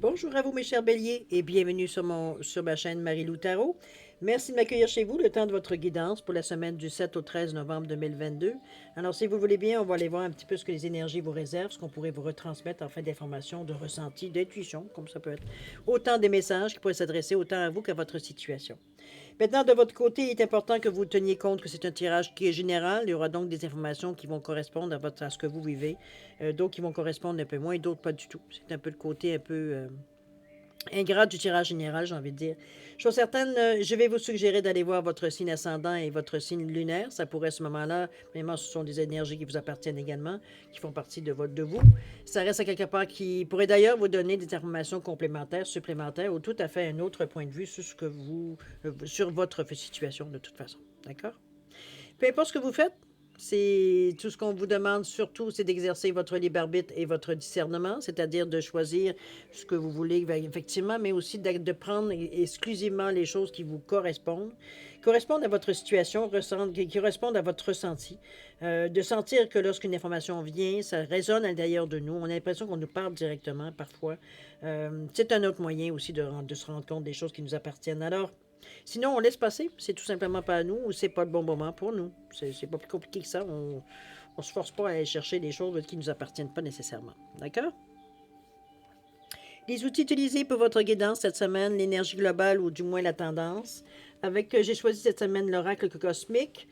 Bonjour à vous mes chers béliers et bienvenue sur ma chaîne Marie-Lou Tarot. Merci de m'accueillir chez vous le temps de votre guidance pour la semaine du 7 au 13 novembre 2022. Alors si vous voulez bien, on va aller voir un petit peu ce que les énergies vous réservent, ce qu'on pourrait vous retransmettre en fait d'informations, de ressentis, d'intuition, comme ça peut être. Autant des messages qui pourraient s'adresser autant à vous qu'à votre situation. Maintenant, de votre côté, il est important que vous teniez compte que c'est un tirage qui est général. Il y aura donc des informations qui vont correspondre à ce que vous vivez, d'autres qui vont correspondre un peu moins, d'autres pas du tout. C'est un peu le côté un peu ingrat du tirage général, j'ai envie de dire. Chose certaine, je vais vous suggérer d'aller voir votre signe ascendant et votre signe lunaire. Ça pourrait, à ce moment-là, vraiment, ce sont des énergies qui vous appartiennent également, qui font partie de vous. Ça reste à quelque part qui pourrait d'ailleurs vous donner des informations complémentaires, supplémentaires, ou tout à fait un autre point de vue sur ce que sur votre situation, de toute façon. D'accord? Peu importe ce que vous faites, c'est tout ce qu'on vous demande surtout, c'est d'exercer votre libre arbitre et votre discernement, c'est-à-dire de choisir ce que vous voulez effectivement, mais aussi de prendre exclusivement les choses qui vous correspondent à votre situation, qui correspondent à votre ressenti, de sentir que lorsqu'une information vient, ça résonne à l'intérieur de nous, on a l'impression qu'on nous parle directement parfois. C'est un autre moyen aussi de se rendre compte des choses qui nous appartiennent. Alors, sinon, on laisse passer. C'est tout simplement pas à nous ou c'est pas le bon moment pour nous. C'est pas plus compliqué que ça. On se force pas à aller chercher des choses qui ne nous appartiennent pas nécessairement. D'accord? Les outils utilisés pour votre guidance cette semaine, l'énergie globale ou du moins la tendance. J'ai choisi cette semaine l'oracle cosmique.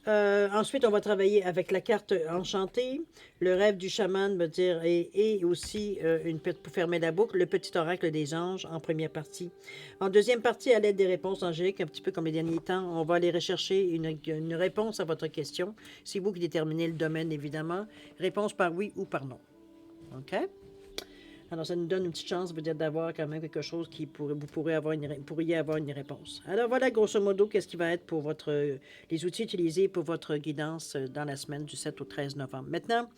Ensuite, on va travailler avec la carte enchantée, le rêve du chaman, me dire, et aussi, pour fermer la boucle, le petit oracle des anges en première partie. En deuxième partie, à l'aide des réponses angéliques, un petit peu comme les derniers temps, on va aller rechercher une réponse à votre question. C'est vous qui déterminez le domaine, évidemment. Réponse par oui ou par non. OK? Alors, ça nous donne une petite chance peut-être d'avoir quand même quelque chose vous pourriez avoir une réponse. Alors, voilà grosso modo qu'est-ce qui va être pour les outils utilisés pour votre guidance dans la semaine du 7 au 13 novembre. Maintenant,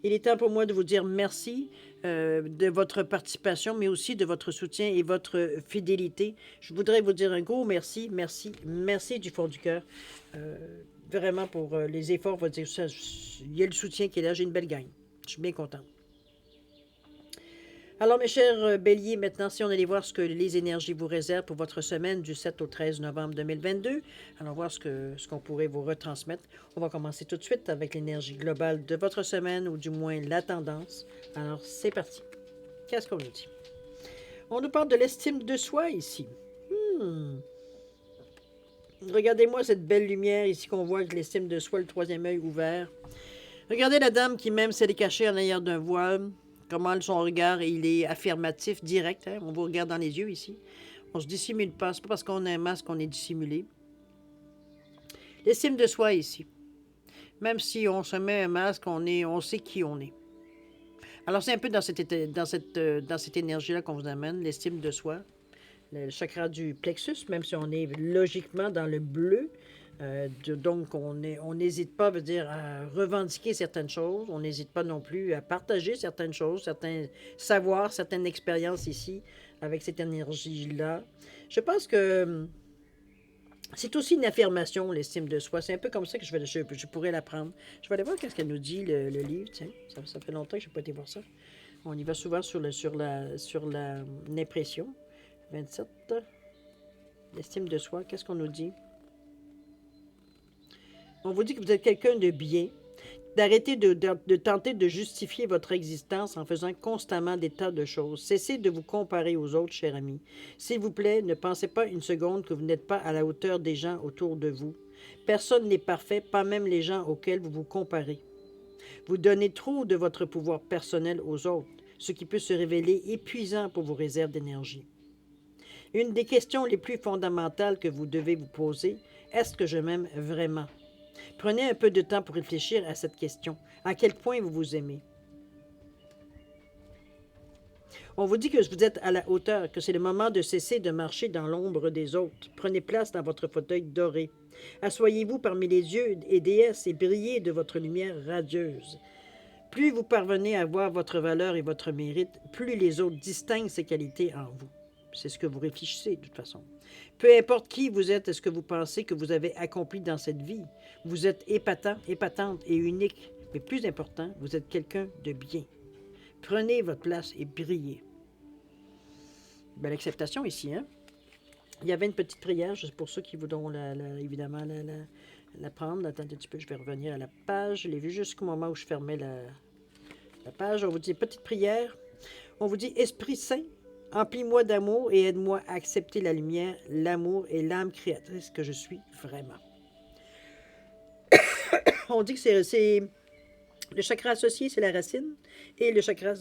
il est temps pour moi de vous dire merci de votre participation, mais aussi de votre soutien et votre fidélité. Je voudrais vous dire un gros merci, merci, merci du fond du cœur. Vraiment pour les efforts, il y a le soutien qui est là, j'ai une belle gang. Je suis bien contente. Alors, mes chers béliers, maintenant, si on allait voir ce que les énergies vous réservent pour votre semaine du 7 au 13 novembre 2022, allons voir ce qu'on pourrait vous retransmettre. On va commencer tout de suite avec l'énergie globale de votre semaine, ou du moins la tendance. Alors, c'est parti. Qu'est-ce qu'on nous dit? On nous parle de l'estime de soi ici. Regardez-moi cette belle lumière ici qu'on voit avec l'estime de soi, le troisième œil ouvert. Regardez la dame qui, même si elle est cachée en arrière d'un voile, comment son regard, il est affirmatif, direct. Hein? On vous regarde dans les yeux ici. On se dissimule pas. C'est pas parce qu'on a un masque qu'on est dissimulé. L'estime de soi ici. Même si on se met un masque, on sait qui on est. Alors, c'est un peu dans cette énergie-là qu'on vous amène, l'estime de soi. Le chakra du plexus, même si on est logiquement dans le bleu. Donc, on n'hésite pas, veut dire, à revendiquer certaines choses. On n'hésite pas non plus à partager certaines choses, certains savoirs, certaines expériences ici, avec cette énergie-là. Je pense que c'est aussi une affirmation, l'estime de soi. C'est un peu comme ça que je pourrais l'apprendre. Je vais aller voir qu'est-ce qu'elle nous dit, le livre. Tiens, ça fait longtemps que je n'ai pas été voir ça. On y va souvent sur l'impression. 27. L'estime de soi, qu'est-ce qu'on nous dit? On vous dit que vous êtes quelqu'un de bien, d'arrêter de tenter de justifier votre existence en faisant constamment des tas de choses. Cessez de vous comparer aux autres, cher ami. S'il vous plaît, ne pensez pas une seconde que vous n'êtes pas à la hauteur des gens autour de vous. Personne n'est parfait, pas même les gens auxquels vous vous comparez. Vous donnez trop de votre pouvoir personnel aux autres, ce qui peut se révéler épuisant pour vos réserves d'énergie. Une des questions les plus fondamentales que vous devez vous poser, est-ce que je m'aime vraiment? Prenez un peu de temps pour réfléchir à cette question. À quel point vous vous aimez? On vous dit que vous êtes à la hauteur, que c'est le moment de cesser de marcher dans l'ombre des autres. Prenez place dans votre fauteuil doré. Assoyez-vous parmi les dieux et déesses et brillez de votre lumière radieuse. Plus vous parvenez à voir votre valeur et votre mérite, plus les autres distinguent ces qualités en vous. C'est ce que vous réfléchissez de toute façon. Peu importe qui vous êtes et ce que vous pensez que vous avez accompli dans cette vie, vous êtes épatant, épatante et unique. Mais plus important, vous êtes quelqu'un de bien. Prenez votre place et brillez. Ben, l'acceptation ici, hein? Il y avait une petite prière, juste pour ceux qui voudront évidemment la prendre. Attendez un petit peu, je vais revenir à la page. Je l'ai vu jusqu'au moment où je fermais la page. On vous dit petite prière. On vous dit Esprit Saint, emplis-moi d'amour et aide-moi à accepter la lumière, l'amour et l'âme créatrice que je suis vraiment. On dit que c'est le chakra associé, c'est la racine, et le chakra...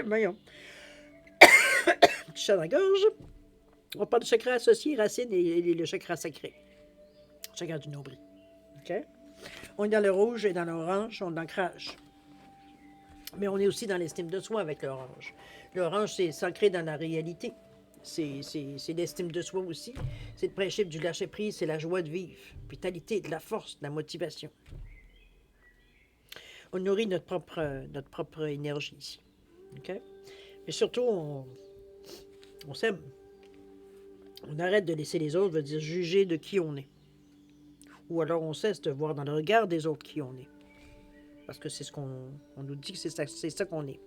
Voyons. Petit chat dans la gorge. On parle de chakra associé, racine et le chakra sacré. Chakra du nombril. OK? On est dans le rouge et dans l'orange, on est l'ancrage. Mais on est aussi dans l'estime de soi avec l'orange. L'orange, c'est s'ancrer dans la réalité. C'est l'estime de soi aussi. C'est le principe du lâcher-prise, c'est la joie de vivre. Vitalité, de la force, de la motivation. On nourrit notre propre énergie ici. OK? Mais surtout, on s'aime. On arrête de laisser les autres, veut dire juger de qui on est. Ou alors on cesse de voir dans le regard des autres qui on est. Parce que c'est ce qu'on nous dit que c'est ça qu'on est.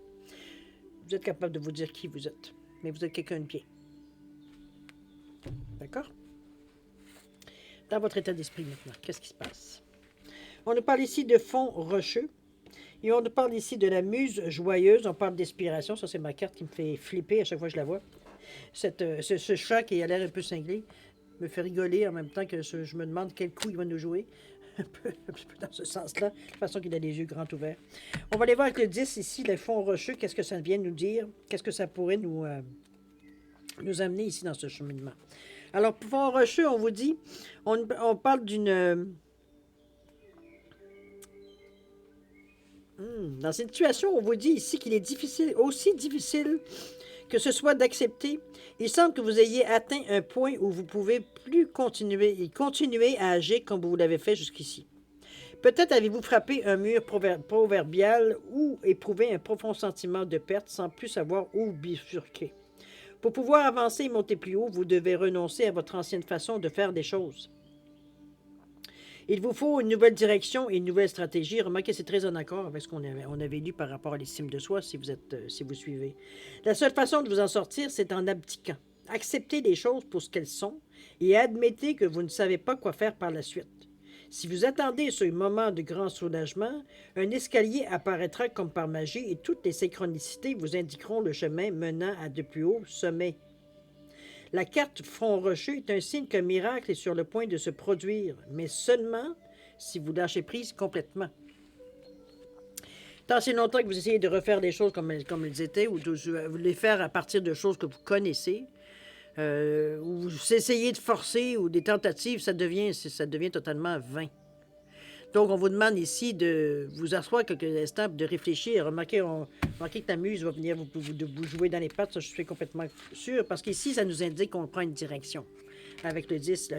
Vous êtes capable de vous dire qui vous êtes. Mais vous êtes quelqu'un de bien. D'accord? Dans votre état d'esprit maintenant, qu'est-ce qui se passe? On nous parle ici de fond rocheux. Et on nous parle ici de la muse joyeuse. On parle d'inspiration. Ça, c'est ma carte qui me fait flipper à chaque fois que je la vois. Ce chat qui a l'air un peu cinglé me fait rigoler en même temps que je me demande quel coup il va nous jouer. Un peu dans ce sens-là, de toute façon qu'il a les yeux grands ouverts. On va aller voir avec le 10 ici, le fond rocheux, qu'est-ce que ça vient nous dire, qu'est-ce que ça pourrait nous amener ici dans ce cheminement. Alors, pour fond rocheux, on vous dit, on parle d'une... dans cette situation, on vous dit ici qu'il est difficile, aussi difficile que ce soit d'accepter. Il semble que vous ayez atteint un point où vous pouvez plus continuer à agir comme vous l'avez fait jusqu'ici. Peut-être avez-vous frappé un mur proverbial ou éprouvé un profond sentiment de perte sans plus savoir où bifurquer. Pour pouvoir avancer et monter plus haut, vous devez renoncer à votre ancienne façon de faire des choses. Il vous faut une nouvelle direction et une nouvelle stratégie. Remarquez, c'est très en accord avec ce qu'on avait lu par rapport à l'estime de soi, si vous suivez. La seule façon de vous en sortir, c'est en abdiquant. Acceptez les choses pour ce qu'elles sont et admettez que vous ne savez pas quoi faire par la suite. Si vous attendez ce moment de grand soulagement, un escalier apparaîtra comme par magie et toutes les synchronicités vous indiqueront le chemin menant à de plus hauts sommets. La carte front rocheux est un signe qu'un miracle est sur le point de se produire, mais seulement si vous lâchez prise complètement. Tant si longtemps que vous essayez de refaire les choses comme elles étaient, ou de les faire à partir de choses que vous connaissez, ou vous essayez de forcer, ou des tentatives, ça devient totalement vain. Donc, on vous demande ici de vous asseoir quelques instants, de réfléchir. Remarquez que la muse va venir vous jouer dans les pattes, ça je suis complètement sûr, parce qu'ici, ça nous indique qu'on prend une direction avec le 10.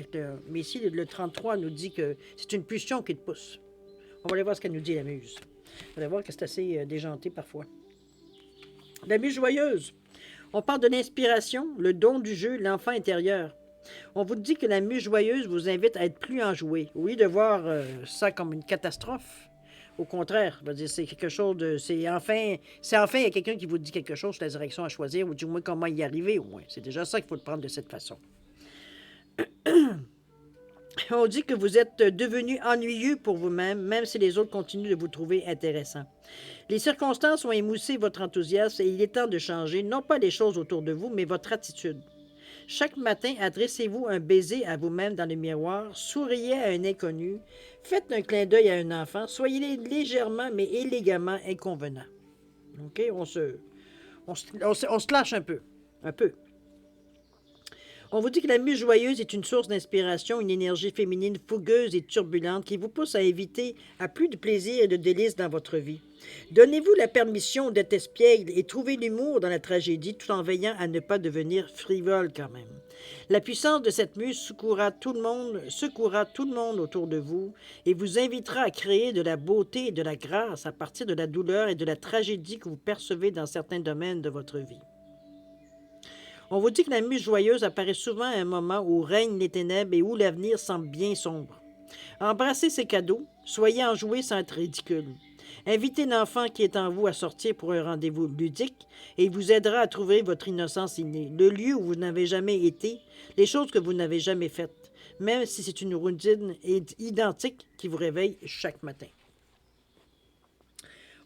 Mais ici, le 33 nous dit que c'est une pulsion qui te pousse. On va aller voir ce qu'elle nous dit, la muse. On va aller voir que c'est assez déjanté parfois. La muse joyeuse. On parle de l'inspiration, le don du jeu, l'enfant intérieur. On vous dit que la muse joyeuse vous invite à être plus enjoué. Au lieu de voir ça comme une catastrophe, au contraire, c'est quelque chose de... C'est enfin, il y a quelqu'un qui vous dit quelque chose sur la direction à choisir, ou du moins comment y arriver, au moins. C'est déjà ça qu'il faut le prendre de cette façon. On dit que vous êtes devenu ennuyeux pour vous-même, même si les autres continuent de vous trouver intéressant. Les circonstances ont émoussé votre enthousiasme et il est temps de changer, non pas les choses autour de vous, mais votre attitude. Chaque matin, adressez-vous un baiser à vous-même dans le miroir, souriez à un inconnu, faites un clin d'œil à un enfant, soyez légèrement mais élégamment inconvenant. OK? On se lâche un peu. Un peu. On vous dit que la muse joyeuse est une source d'inspiration, une énergie féminine fougueuse et turbulente qui vous pousse à éviter à plus de plaisir et de délices dans votre vie. Donnez-vous la permission d'être espiègle et trouvez l'humour dans la tragédie tout en veillant à ne pas devenir frivole quand même. La puissance de cette muse secourra tout le monde autour de vous et vous invitera à créer de la beauté et de la grâce à partir de la douleur et de la tragédie que vous percevez dans certains domaines de votre vie. On vous dit que la muse joyeuse apparaît souvent à un moment où règnent les ténèbres et où l'avenir semble bien sombre. Embrassez ces cadeaux, soyez enjoués sans être ridicule. Invitez l'enfant qui est en vous à sortir pour un rendez-vous ludique et il vous aidera à trouver votre innocence innée, le lieu où vous n'avez jamais été, les choses que vous n'avez jamais faites, même si c'est une routine identique qui vous réveille chaque matin.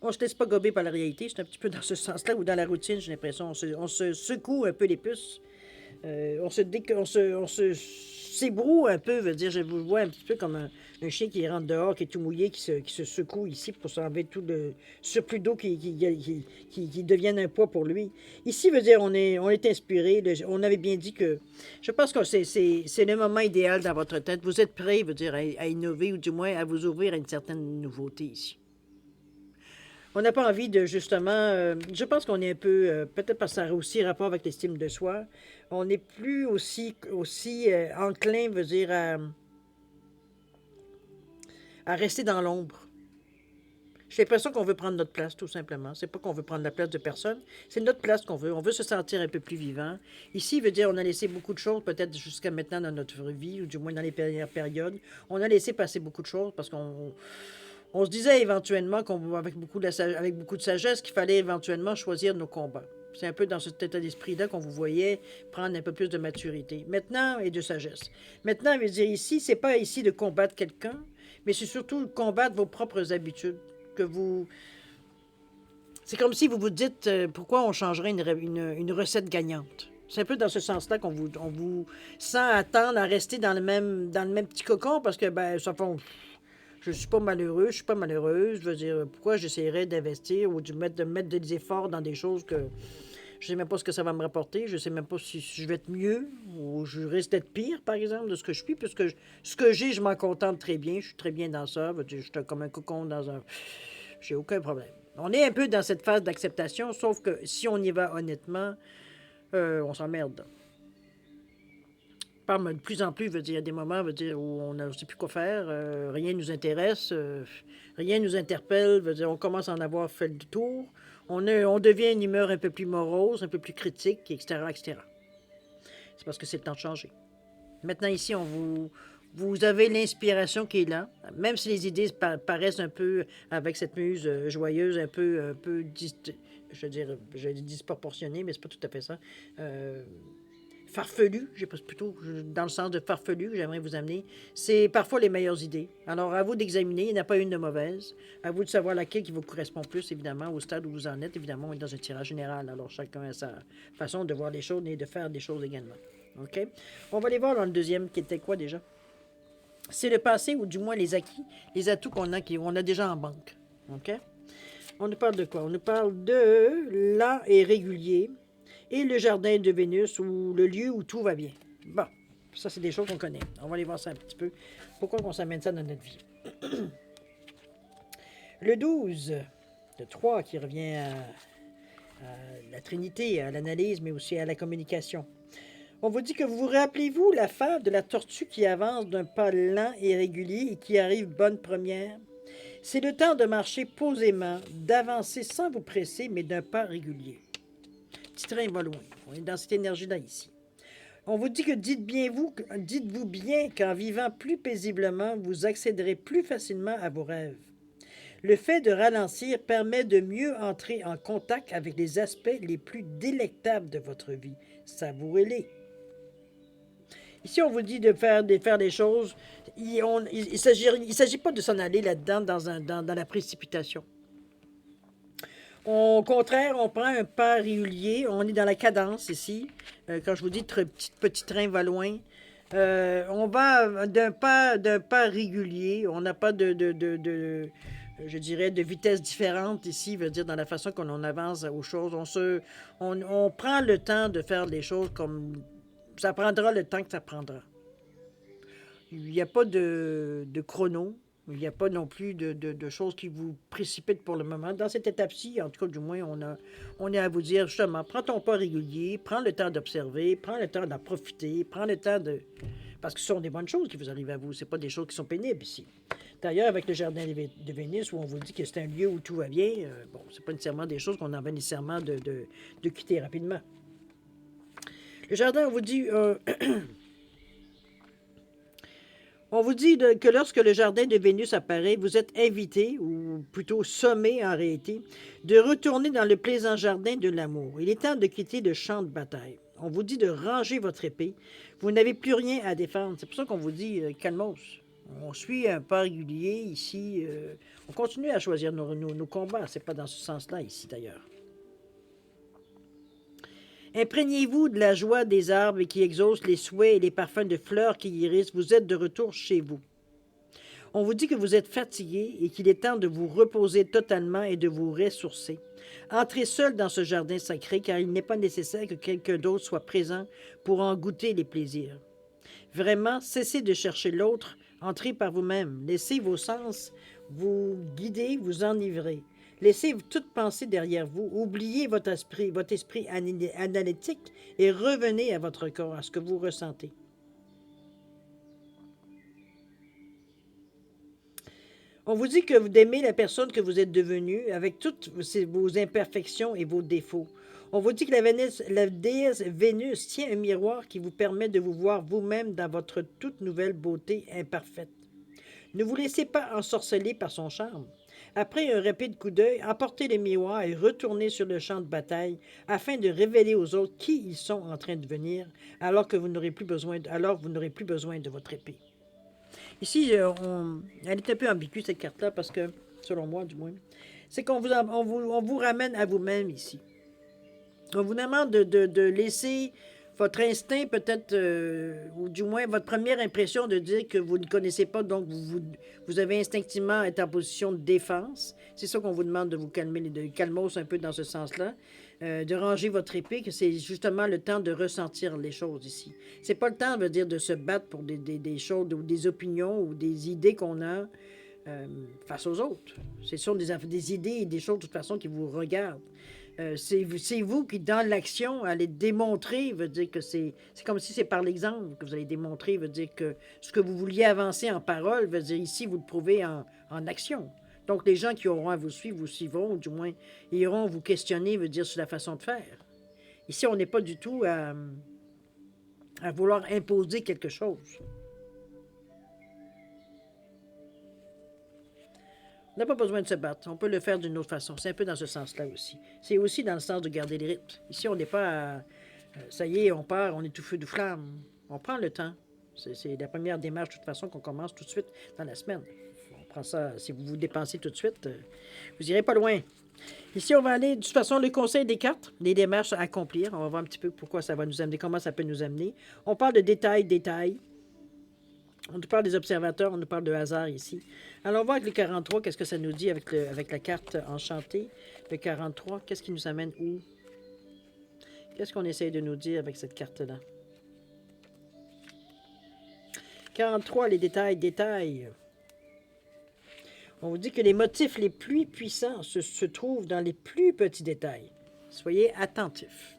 On ne se laisse pas gober par la réalité, c'est un petit peu dans ce sens-là, ou dans la routine, j'ai l'impression, on se secoue un peu les puces. On se s'ébroue un peu, veut dire, je vous vois un petit peu comme un chien qui rentre dehors, qui est tout mouillé, qui se secoue ici pour s'enlever tout le surplus d'eau qui devienne un poids pour lui. Ici, veut dire, on est inspiré, on avait bien dit que, je pense que c'est le moment idéal dans votre tête. Vous êtes prêt, veut dire, à innover ou du moins à vous ouvrir à une certaine nouveauté ici. On n'a pas envie de justement. Je pense qu'on est un peu. Peut-être parce que ça a aussi rapport avec l'estime de soi. On n'est plus aussi enclin, veut dire, à rester dans l'ombre. J'ai l'impression qu'on veut prendre notre place, tout simplement. C'est pas qu'on veut prendre la place de personne. C'est notre place qu'on veut. On veut se sentir un peu plus vivant. Ici, veut dire, on a laissé beaucoup de choses, peut-être jusqu'à maintenant dans notre vie, ou du moins dans les dernières périodes. On a laissé passer beaucoup de choses parce qu'on se disait éventuellement, avec beaucoup de sagesse, qu'il fallait éventuellement choisir nos combats. C'est un peu dans cet état d'esprit-là qu'on vous voyait prendre un peu plus de maturité. Maintenant, et de sagesse. Maintenant, je veux dire, ici, c'est pas ici de combattre quelqu'un, mais c'est surtout combattre vos propres habitudes. Que vous... C'est comme si vous vous dites pourquoi on changerait une recette gagnante. C'est un peu dans ce sens-là on vous sent attendre à rester dans le même petit cocon parce que, ben, ça fait... Je suis pas malheureux, je suis pas malheureuse. Je veux dire, pourquoi j'essaierais d'investir ou de mettre des efforts dans des choses que je sais même pas ce que ça va me rapporter. Je sais même pas si je vais être mieux ou je risque d'être pire, par exemple, de ce que je suis. Puisque ce que j'ai, je m'en contente très bien. Je suis très bien dans ça. Je suis comme un cocon dans un... J'ai aucun problème. On est un peu dans cette phase d'acceptation, sauf que si on y va honnêtement, on s'emmerde. De plus en plus, veut dire, il y a des moments veut dire, où on ne sait plus quoi faire, rien ne nous intéresse, rien ne nous interpelle, veut dire, on commence à en avoir fait le tour, on devient une humeur un peu plus morose, un peu plus critique, etc., etc. C'est parce que c'est le temps de changer. Maintenant, ici, vous avez l'inspiration qui est là, même si les idées paraissent un peu, avec cette muse joyeuse, un peu je veux dire, je dis disproportionnée, mais c'est pas tout à fait ça. Farfelu, je pense plutôt dans le sens de farfelu que j'aimerais vous amener, c'est parfois les meilleures idées. Alors, à vous d'examiner, il n'y en a pas une de mauvaise. À vous de savoir laquelle qui vous correspond plus, évidemment, au stade où vous en êtes. Évidemment, on est dans un tirage général. Alors, chacun a sa façon de voir les choses et de faire des choses également. OK? On va aller voir dans le deuxième, qui était quoi déjà? C'est le passé, ou du moins les acquis, les atouts qu'on a déjà en banque. OK? On nous parle de quoi? On nous parle de l'an est régulier, et le jardin de Vénus, ou le lieu où tout va bien. Bon, ça, c'est des choses qu'on connaît. On va aller voir ça un petit peu. Pourquoi on s'amène ça dans notre vie? Le 12, le 3, qui revient à la Trinité, à l'analyse, mais aussi à la communication. On vous dit que vous rappelez-vous la fable de la tortue qui avance d'un pas lent et régulier et qui arrive bonne première? C'est le temps de marcher posément, d'avancer sans vous presser, mais d'un pas régulier. Petit train va loin. On est dans cette énergie-là ici. On vous dit que dites-vous bien qu'en vivant plus paisiblement, vous accéderez plus facilement à vos rêves. Le fait de ralentir permet de mieux entrer en contact avec les aspects les plus délectables de votre vie. Savourez-les. Ici, on vous dit de faire des choses. Il ne s'agit pas de s'en aller là-dedans dans la précipitation. Au contraire, on prend un pas régulier. On est dans la cadence ici. Quand je vous dis petit train va loin, on va d'un pas régulier. On n'a pas je dirais, de vitesse différente ici, veut dire dans la façon qu'on avance aux choses. On prend le temps de faire les choses comme ça prendra le temps que ça prendra. Il n'y a pas de chrono. Il n'y a pas non plus de choses qui vous précipitent pour le moment. Dans cette étape-ci, en tout cas, du moins, on est à vous dire, justement, prends ton pas régulier, prends le temps d'observer, prends le temps d'en profiter, prends le temps de... Parce que ce sont des bonnes choses qui vous arrivent à vous. Ce pas des choses qui sont pénibles ici. D'ailleurs, avec le jardin de Vénus, où on vous dit que c'est un lieu où tout va bien, bon, c'est pas nécessairement des choses qu'on a nécessairement de quitter rapidement. Le jardin, on vous dit... On vous dit que lorsque le jardin de Vénus apparaît, vous êtes invité, ou plutôt sommé en réalité, de retourner dans le plaisant jardin de l'amour. Il est temps de quitter le champ de bataille. On vous dit de ranger votre épée. Vous n'avez plus rien à défendre. C'est pour ça qu'on vous dit calmos. On suit un pas régulier ici. On continue à choisir nos combats. C'est pas dans ce sens-là ici d'ailleurs. Imprégnez-vous de la joie des arbres qui exaucent les souhaits et les parfums de fleurs qui irisent. Vous êtes de retour chez vous. On vous dit que vous êtes fatigué et qu'il est temps de vous reposer totalement et de vous ressourcer. Entrez seul dans ce jardin sacré car il n'est pas nécessaire que quelqu'un d'autre soit présent pour en goûter les plaisirs. Vraiment, cessez de chercher l'autre, entrez par vous-même. Laissez vos sens vous guider, vous enivrer. Laissez toute pensée derrière vous. Oubliez votre esprit analytique et revenez à votre corps, à ce que vous ressentez. On vous dit que vous aimez la personne que vous êtes devenue avec toutes vos imperfections et vos défauts. On vous dit que la déesse Vénus tient un miroir qui vous permet de vous voir vous-même dans votre toute nouvelle beauté imparfaite. Ne vous laissez pas ensorceler par son charme. Après un rapide coup d'œil, emportez le miroir et retournez sur le champ de bataille afin de révéler aux autres qui ils sont en train de devenir alors que vous n'aurez plus besoin de votre épée. Ici, elle est un peu ambiguë cette carte-là parce que, selon moi du moins, c'est qu'on vous ramène à vous-même ici. On vous demande de laisser votre instinct peut-être, ou du moins votre première impression de dire que vous ne connaissez pas, donc vous avez instinctivement été en position de défense. C'est ça qu'on vous demande de vous calmer, de calmos un peu dans ce sens-là, de ranger votre épée, que c'est justement le temps de ressentir les choses ici. C'est pas le temps, veut dire, de se battre pour des choses ou des opinions ou des idées qu'on a face aux autres. Ce sont des idées et des choses de toute façon qui vous regardent. C'est vous qui, dans l'action, allez démontrer, veut dire que c'est comme si c'est par l'exemple que vous allez démontrer, veut dire que ce que vous vouliez avancer en parole, veut dire ici, vous le prouvez en action. Donc, les gens qui auront à vous suivront, ou du moins, iront vous questionner, veut dire, sur la façon de faire. Ici, on n'est pas du tout à vouloir imposer quelque chose. On n'a pas besoin de se battre. On peut le faire d'une autre façon. C'est un peu dans ce sens-là aussi. C'est aussi dans le sens de garder les rythmes. Ici, on n'est pas à, ça y est, on part, on est tout feu de flamme. On prend le temps. C'est la première démarche, de toute façon, qu'on commence tout de suite dans la semaine. On prend ça, si vous vous dépensez tout de suite, vous n'irez pas loin. Ici, on va aller, de toute façon, le conseil des cartes, les démarches à accomplir. On va voir un petit peu pourquoi ça va nous amener, comment ça peut nous amener. On parle de détails. On nous parle des observateurs, on nous parle de hasard ici. Alors, on va avec le 43, qu'est-ce que ça nous dit avec la carte enchantée. Le 43, qu'est-ce qui nous amène où? Qu'est-ce qu'on essaye de nous dire avec cette carte-là? 43, les détails. On vous dit que les motifs les plus puissants se trouvent dans les plus petits détails. Soyez attentifs.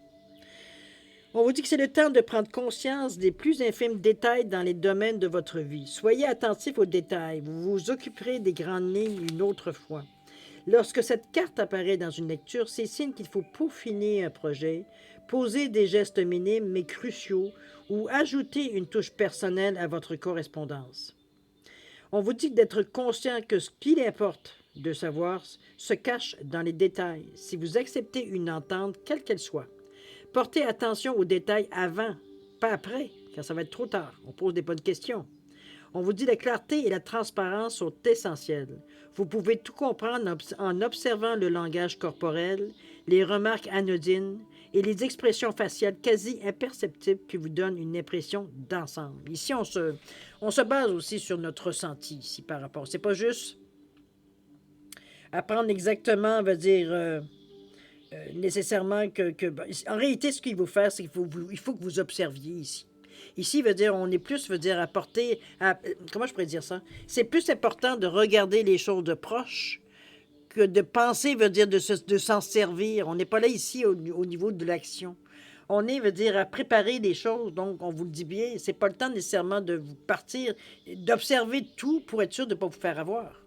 On vous dit que c'est le temps de prendre conscience des plus infimes détails dans les domaines de votre vie. Soyez attentifs aux détails. Vous vous occuperez des grandes lignes une autre fois. Lorsque cette carte apparaît dans une lecture, c'est signe qu'il faut peaufiner un projet, poser des gestes minimes mais cruciaux ou ajouter une touche personnelle à votre correspondance. On vous dit d'être conscient que ce qu'il importe de savoir se cache dans les détails. Si vous acceptez une entente, quelle qu'elle soit, portez attention aux détails avant, pas après, car ça va être trop tard. On pose des bonnes questions. On vous dit la clarté et la transparence sont essentielles. Vous pouvez tout comprendre en observant le langage corporel, les remarques anodines et les expressions faciales quasi imperceptibles qui vous donnent une impression d'ensemble. Ici, on se base aussi sur notre ressenti ici par rapport. C'est pas juste apprendre exactement, veut dire nécessairement en réalité, ce qu'il faut faire, c'est qu'il faut que vous observiez ici. Ici, veut dire, on est plus, veut dire, comment je pourrais dire ça? C'est plus important de regarder les choses de proche que de penser, veut dire, de s'en servir. On n'est pas là ici au niveau de l'action. On est, veut dire, à préparer les choses. Donc, on vous le dit bien, c'est pas le temps nécessairement de vous partir, d'observer tout pour être sûr de ne pas vous faire avoir.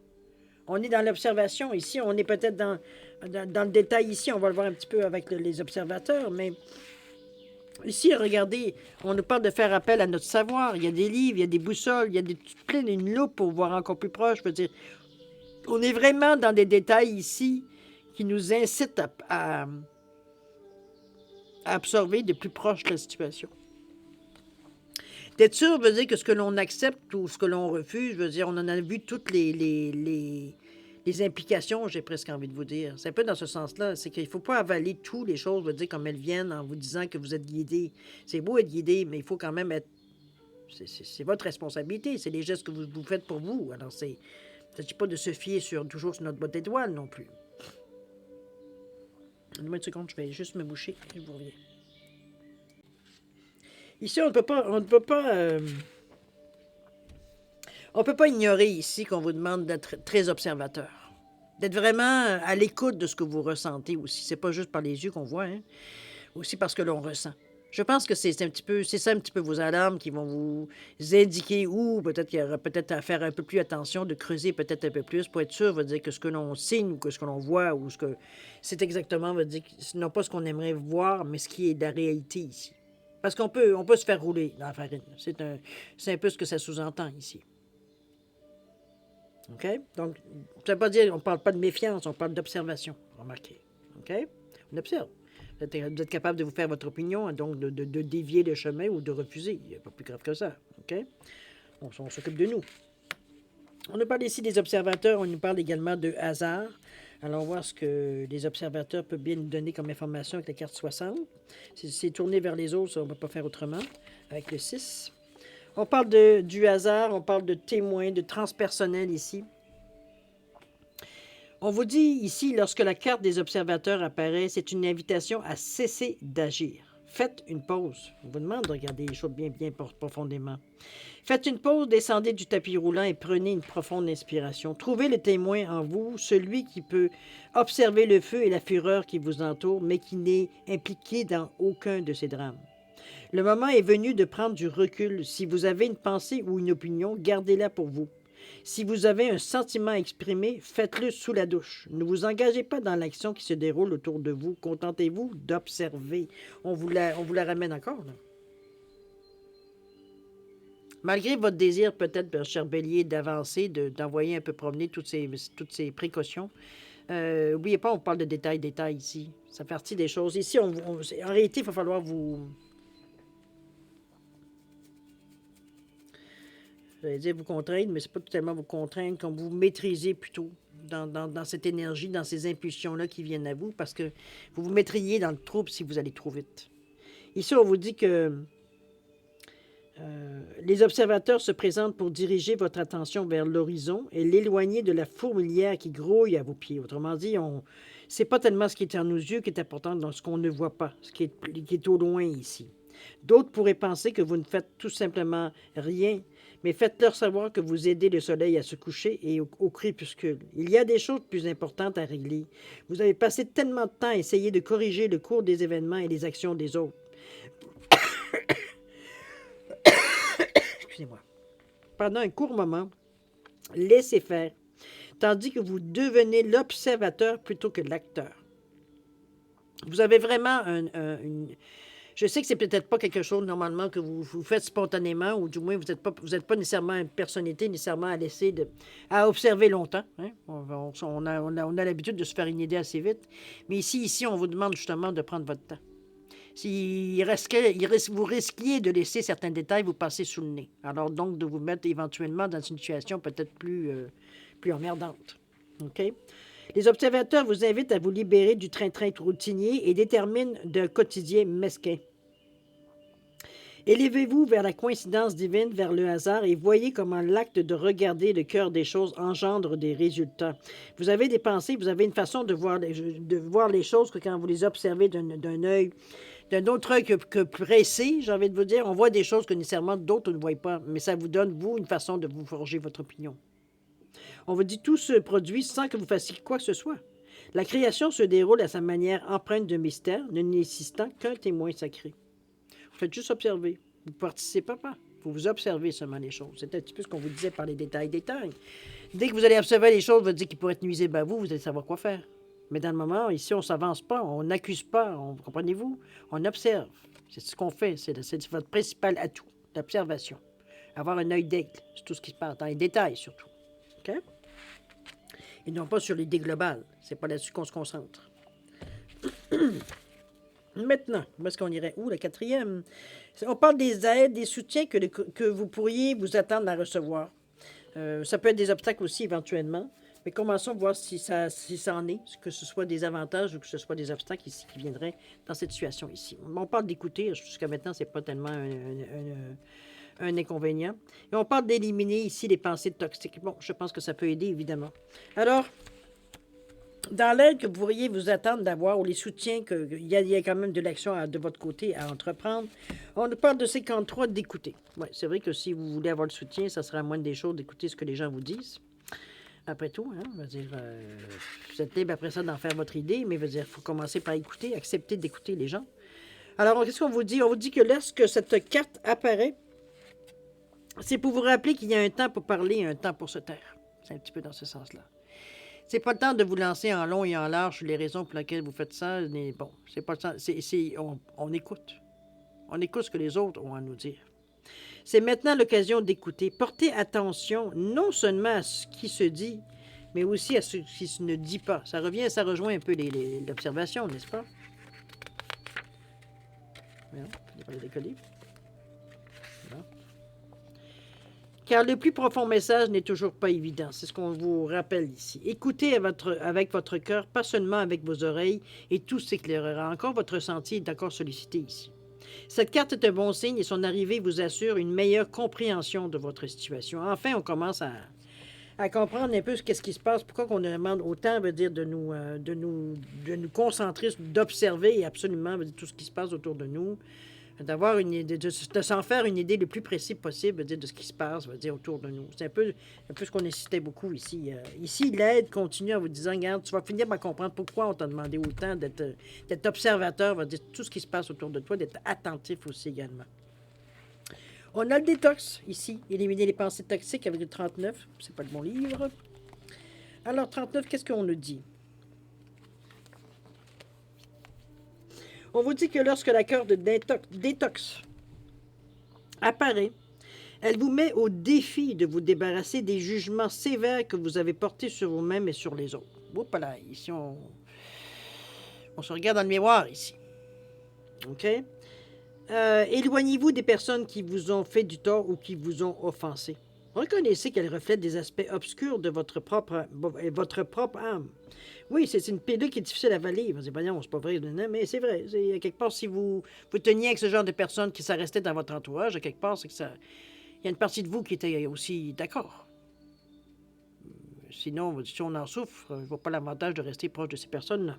On est dans l'observation ici. On est peut-être dans le détail ici. On va le voir un petit peu avec les observateurs, mais Ici, regardez, on nous parle de faire appel à notre savoir. Il y a des livres, il y a des boussoles, il y a plein d'une loupe pour voir encore plus proche. Je veux dire, on est vraiment dans des détails ici qui nous incitent à absorber de plus proche la situation. D'être sûr veut dire que ce que l'on accepte ou ce que l'on refuse, je veux dire, on en a vu toutes les implications, j'ai presque envie de vous dire. C'est un peu dans ce sens-là. C'est qu'il ne faut pas avaler toutes les choses, je veux dire, comme elles viennent en vous disant que vous êtes guidé. C'est beau être guidé, mais il faut quand même être... C'est votre responsabilité. C'est les gestes que vous faites pour vous. Alors, il ne s'agit pas de se fier toujours sur notre botte d'étoile non plus. Donne-moi une seconde, je vais juste me boucher et je vous reviens. Ici, on ne peut pas ignorer ici qu'on vous demande d'être très observateur. D'être vraiment à l'écoute de ce que vous ressentez aussi. C'est pas juste par les yeux qu'on voit, hein? Aussi parce que l'on ressent. Je pense que c'est ça un petit peu vos alarmes qui vont vous indiquer où peut-être qu'il y aura peut-être à faire un peu plus attention, de creuser peut-être un peu plus pour être sûr, veut dire que ce que l'on signe ou que ce que l'on voit ou ce que c'est exactement, veut dire non pas ce qu'on aimerait voir, mais ce qui est de la réalité ici. Parce on peut se faire rouler dans la farine. C'est un peu ce que ça sous-entend ici. OK? Donc, ça ne veut pas dire qu'on ne parle pas de méfiance, on parle d'observation. Remarquez. OK? On observe. Vous êtes capable de vous faire votre opinion, donc de dévier le chemin ou de refuser. Il n'y a pas plus grave que ça. OK? On s'occupe de nous. On nous parle ici des observateurs, on nous parle également de hasard. Allons voir ce que les observateurs peuvent bien nous donner comme information avec la carte 60. C'est tourné vers les autres, ça, on ne peut pas faire autrement, avec le 6. On parle du hasard, on parle de témoins, de transpersonnel ici. On vous dit ici, lorsque la carte des observateurs apparaît, c'est une invitation à cesser d'agir. Faites une pause. On vous demande de regarder les choses bien profondément. Faites une pause, descendez du tapis roulant et prenez une profonde inspiration. Trouvez le témoin en vous, celui qui peut observer le feu et la fureur qui vous entoure, mais qui n'est impliqué dans aucun de ces drames. Le moment est venu de prendre du recul. Si vous avez une pensée ou une opinion, gardez-la pour vous. Si vous avez un sentiment à exprimer, faites-le sous la douche. Ne vous engagez pas dans l'action qui se déroule autour de vous. Contentez-vous d'observer. On vous la ramène encore, là. Malgré votre désir, peut-être, cher Bélier, d'avancer, d'envoyer un peu promener toutes ces précautions, n'oubliez pas, on parle de détails ici. Ça fait partie des choses. Ici, en réalité, il va falloir vous... J'allais dire vous contraindre, mais c'est pas totalement vous contraindre, comme vous maîtrisez plutôt dans cette énergie, dans ces impulsions-là qui viennent à vous, parce que vous vous mettriez dans le trouble si vous allez trop vite. Ici, on vous dit que les observateurs se présentent pour diriger votre attention vers l'horizon et l'éloigner de la fourmilière qui grouille à vos pieds. Autrement dit, c'est pas tellement ce qui est en nos yeux qui est important dans ce qu'on ne voit pas, ce qui est au loin ici. D'autres pourraient penser que vous ne faites tout simplement rien, mais faites-leur savoir que vous aidez le soleil à se coucher et au crépuscule. Il y a des choses plus importantes à régler. Vous avez passé tellement de temps à essayer de corriger le cours des événements et les actions des autres. Excusez-moi. Pendant un court moment, laissez faire, tandis que vous devenez l'observateur plutôt que l'acteur. Vous avez vraiment une... Je sais que c'est peut-être pas quelque chose normalement que vous faites spontanément, ou du moins vous n'êtes pas nécessairement une personnalité nécessairement à laisser à observer longtemps. Hein? On a l'habitude de se faire une idée assez vite. Mais ici, on vous demande justement de prendre votre temps. Si vous risquiez de laisser certains détails vous passer sous le nez. Alors donc de vous mettre éventuellement dans une situation peut-être plus emmerdante. OK? Les observateurs vous invitent à vous libérer du train-train routinier et déterminent d'un quotidien mesquin. Élevez-vous vers la coïncidence divine, vers le hasard, et voyez comment l'acte de regarder le cœur des choses engendre des résultats. Vous avez des pensées, vous avez une façon de voir les choses que quand vous les observez d'un autre œil que pressé, j'ai envie de vous dire, on voit des choses que nécessairement d'autres ne voient pas, mais ça vous donne, vous, une façon de vous forger votre opinion. On vous dit tout se produit sans que vous fassiez quoi que ce soit. La création se déroule à sa manière empreinte de mystère, ne nécessitant qu'un témoin sacré. Vous faites juste observer. Vous ne participez pas. Vous observez seulement les choses. C'est un petit peu ce qu'on vous disait par les détails. Dès que vous allez observer les choses, vous dites qu'ils pourraient être nuisibles à vous, vous allez savoir quoi faire. Mais dans le moment, ici, on ne s'avance pas, on n'accuse pas, comprenez-vous? On observe. C'est ce qu'on fait. C'est votre principal atout d'observation. Avoir un œil d'aigle sur tout ce qui se passe, dans les détails surtout. OK? Et non pas sur l'idée globale. C'est pas là-dessus qu'on se concentre. Maintenant, où est-ce qu'on irait? Le quatrième. On parle des aides, des soutiens que vous pourriez vous attendre à recevoir. Ça peut être des obstacles aussi éventuellement. Mais commençons à voir si ça en est, que ce soit des avantages ou que ce soit des obstacles ici qui viendraient dans cette situation ici. On parle d'écouter, jusqu'à maintenant, c'est pas tellement un inconvénient. Et on parle d'éliminer ici les pensées toxiques. Bon, je pense que ça peut aider, évidemment. Alors, dans l'aide que vous pourriez vous attendre d'avoir ou les soutiens, il y a quand même de l'action de votre côté à entreprendre, on parle de 53 d'écouter. Ouais, c'est vrai que si vous voulez avoir le soutien, ça sera la moindre des choses d'écouter ce que les gens vous disent. Après tout, hein, vous êtes libre après ça d'en faire votre idée, mais il faut commencer par écouter, accepter d'écouter les gens. Alors, qu'est-ce qu'on vous dit? On vous dit que lorsque cette carte apparaît, c'est pour vous rappeler qu'il y a un temps pour parler et un temps pour se taire. C'est un petit peu dans ce sens-là. C'est pas le temps de vous lancer en long et en large sur les raisons pour lesquelles vous faites ça, mais bon, c'est pas le temps. On écoute. On écoute ce que les autres ont à nous dire. C'est maintenant l'occasion d'écouter. Portez attention non seulement à ce qui se dit, mais aussi à ce qui se ne dit pas. Ça rejoint un peu l'observation, n'est-ce pas? Voilà, il faut décoller. Voilà. Car le plus profond message n'est toujours pas évident. C'est ce qu'on vous rappelle ici. Écoutez avec votre cœur, pas seulement avec vos oreilles, et tout s'éclairera. Encore votre sentier est encore sollicité ici. Cette carte est un bon signe et son arrivée vous assure une meilleure compréhension de votre situation. Enfin, on commence à comprendre un peu ce qui se passe, pourquoi on demande autant, veut dire, de nous concentrer, d'observer absolument tout ce qui se passe autour de nous, d'avoir une idée, de s'en faire une idée le plus précise possible, veut dire, de ce qui se passe, veut dire, autour de nous. C'est un peu ce qu'on insistait beaucoup ici. Ici, l'aide continue en vous disant, regarde, tu vas finir par comprendre pourquoi on t'a demandé autant d'être observateur, veut dire, tout ce qui se passe autour de toi, d'être attentif aussi également. On a le détox ici, éliminer les pensées toxiques avec le 39, c'est pas le bon livre. Alors 39, qu'est-ce qu'on nous dit? On vous dit que lorsque la carte de détox apparaît, elle vous met au défi de vous débarrasser des jugements sévères que vous avez portés sur vous-même et sur les autres. Oups là, ici on se regarde dans le miroir ici. OK? Éloignez-vous des personnes qui vous ont fait du tort ou qui vous ont offensé. Reconnaissez qu'elles reflètent des aspects obscurs de votre propre âme. Oui, c'est une pilule qui est difficile à avaler. Vous dites, voyons, c'est pas vrai, mais c'est vrai. Quelque part, si vous teniez avec ce genre de personnes qui ça restait dans votre entourage, quelque part, c'est que ça. Il y a une partie de vous qui était aussi d'accord. Sinon, si on en souffre, je ne vois pas l'avantage de rester proche de ces personnes-là.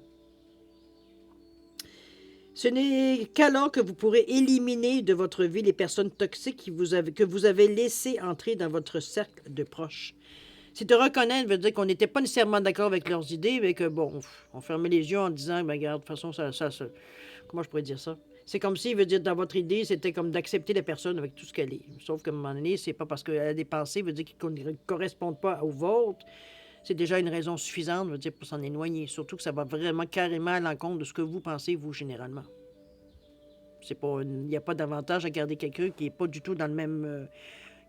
Ce n'est qu'alors que vous pourrez éliminer de votre vie les personnes toxiques que vous avez laissées entrer dans votre cercle de proches. C'est de reconnaître veut dire qu'on n'était pas nécessairement d'accord avec leurs idées, mais que, bon, on fermait les yeux en disant, ben, regarde, de toute façon, ça, comment je pourrais dire ça? C'est comme si, veut dire, dans votre idée, c'était comme d'accepter la personne avec tout ce qu'elle est. Sauf qu'à un moment donné, c'est pas parce qu'elle a des pensées, veut dire qui ne correspondent pas aux vôtres. C'est déjà une raison suffisante, veut dire, pour s'en éloigner. Surtout que ça va vraiment carrément à l'encontre de ce que vous pensez, vous, généralement. Il n'y a pas d'avantage à garder quelqu'un qui n'est pas du tout dans le même...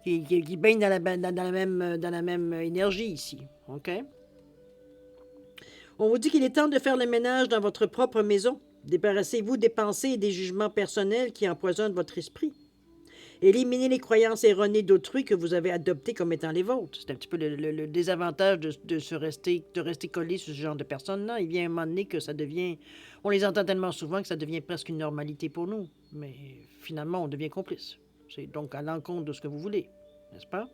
qui baigne dans la même énergie ici. OK? On vous dit qu'il est temps de faire le ménage dans votre propre maison. Débarrassez-vous des pensées et des jugements personnels qui empoisonnent votre esprit. Éliminez les croyances erronées d'autrui que vous avez adoptées comme étant les vôtres. C'est un petit peu le désavantage de rester collé sur ce genre de personnes-là. Il vient un moment donné que ça devient... On les entend tellement souvent que ça devient presque une normalité pour nous. Mais finalement, on devient complice. C'est donc à l'encontre de ce que vous voulez, n'est-ce pas?